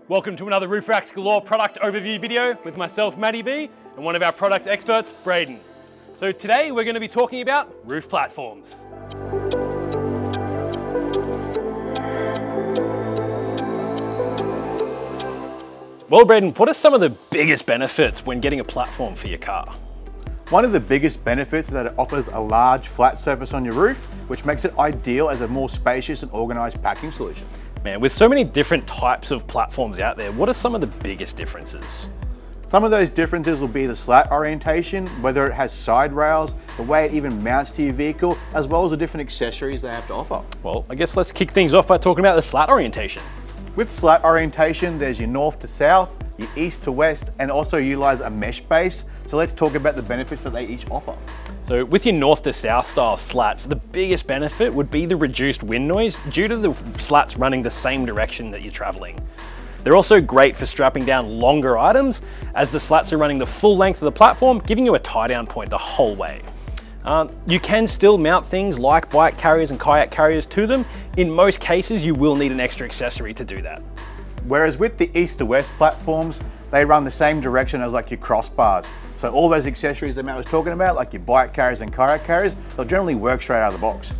Welcome to another Roof Racks Galore product overview video with myself, Matty B, and one of our product experts, Braden. So today we're going to be talking about roof platforms. Well, Braden, what are some of the biggest benefits when getting a platform for your car? One of the biggest benefits is that it offers a large flat surface on your roof, which makes it ideal as a more spacious and organized packing solution. Man, with so many different types of platforms out there, what are some of the biggest differences? Some of those differences will be the slat orientation, whether it has side rails, the way it even mounts to your vehicle, as well as the different accessories they have to offer. Well, I guess let's kick things off by talking about the slat orientation. With slat orientation, there's your north to south, your east to west, and also utilize a mesh base. So let's talk about the benefits that they each offer. So with your north to south style slats, the biggest benefit would be the reduced wind noise due to the slats running the same direction that you're traveling. They're also great for strapping down longer items as the slats are running the full length of the platform, giving you a tie down point the whole way. You can still mount things like bike carriers and kayak carriers to them. In most cases, you will need an extra accessory to do that. Whereas with the east to west platforms, they run the same direction as like your crossbars. So all those accessories that Matt was talking about, like your bike carriers and kayak carriers, they'll generally work straight out of the box.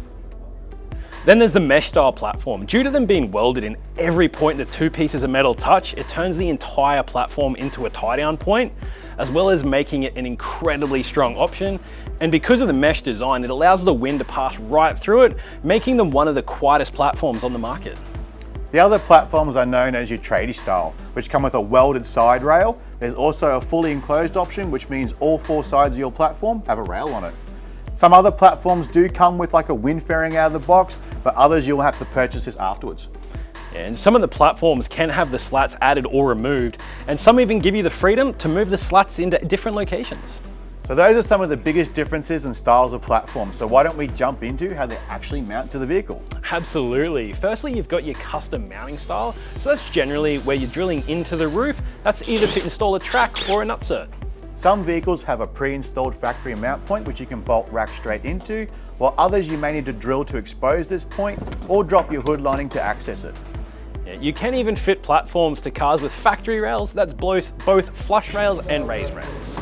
Then there's the mesh style platform. Due to them being welded in every point the two pieces of metal touch, it turns the entire platform into a tie down point, as well as making it an incredibly strong option. And because of the mesh design, it allows the wind to pass right through it, making them one of the quietest platforms on the market. The other platforms are known as your tradie style, which come with a welded side rail. There's also a fully enclosed option, which means all four sides of your platform have a rail on it. Some other platforms do come with like a wind fairing out of the box, but others you'll have to purchase this afterwards. Yeah, and some of the platforms can have the slats added or removed, and some even give you the freedom to move the slats into different locations. So those are some of the biggest differences in styles of platforms. So why don't we jump into how they actually mount to the vehicle? Absolutely. Firstly, you've got your custom mounting style. So that's generally where you're drilling into the roof. That's either to install a track or a nutsert. Some vehicles have a pre-installed factory mount point, which you can bolt rack straight into, while others you may need to drill to expose this point or drop your hood lining to access it. Yeah, you can even fit platforms to cars with factory rails. That's both flush rails and raised rails.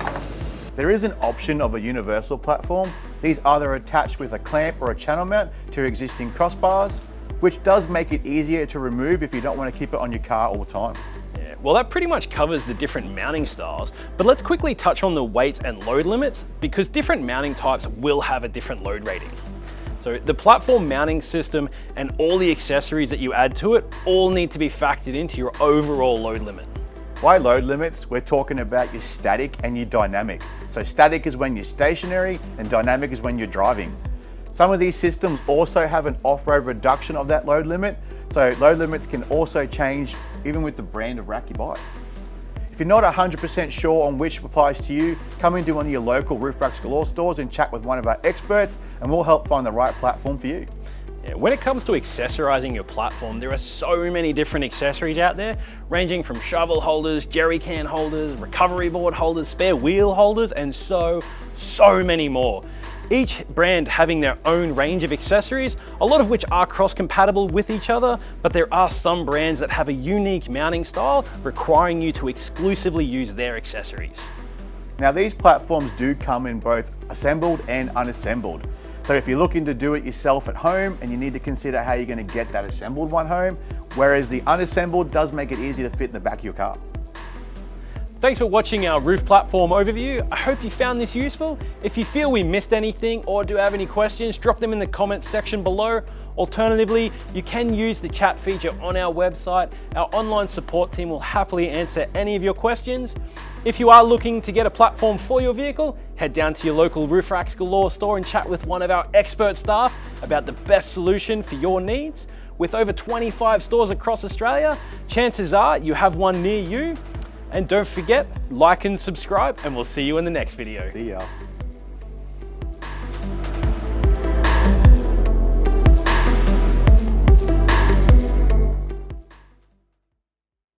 There is an option of a universal platform. These either attached with a clamp or a channel mount to your existing crossbars, which does make it easier to remove if you don't want to keep it on your car all the time. Yeah, well, that pretty much covers the different mounting styles, but let's quickly touch on the weight and load limits because different mounting types will have a different load rating. So the platform mounting system and all the accessories that you add to it all need to be factored into your overall load limit. By load limits, we're talking about your static and your dynamic. So static is when you're stationary and dynamic is when you're driving. Some of these systems also have an off-road reduction of that load limit. So load limits can also change even with the brand of rack you buy. If you're not 100% sure on which applies to you, come into one of your local Roof Racks Galore stores and chat with one of our experts and we'll help find the right platform for you. Yeah, when it comes to accessorizing your platform, there are so many different accessories out there, ranging from shovel holders, jerry can holders, recovery board holders, spare wheel holders, and so many more. Each brand having their own range of accessories, a lot of which are cross-compatible with each other, but there are some brands that have a unique mounting style requiring you to exclusively use their accessories. Now these platforms do come in both assembled and unassembled. So if you're looking to do it yourself at home and you need to consider how you're going to get that assembled one home, whereas the unassembled does make it easy to fit in the back of your car. Thanks for watching our roof platform overview. I hope you found this useful. If you feel we missed anything or do have any questions, drop them in the comments section below. Alternatively, you can use the chat feature on our website. Our online support team will happily answer any of your questions. If you are looking to get a platform for your vehicle, head down to your local Roof Racks Galore store and chat with one of our expert staff about the best solution for your needs. With over 25 stores across Australia, chances are you have one near you. And don't forget, like and subscribe, and we'll see you in the next video. See ya.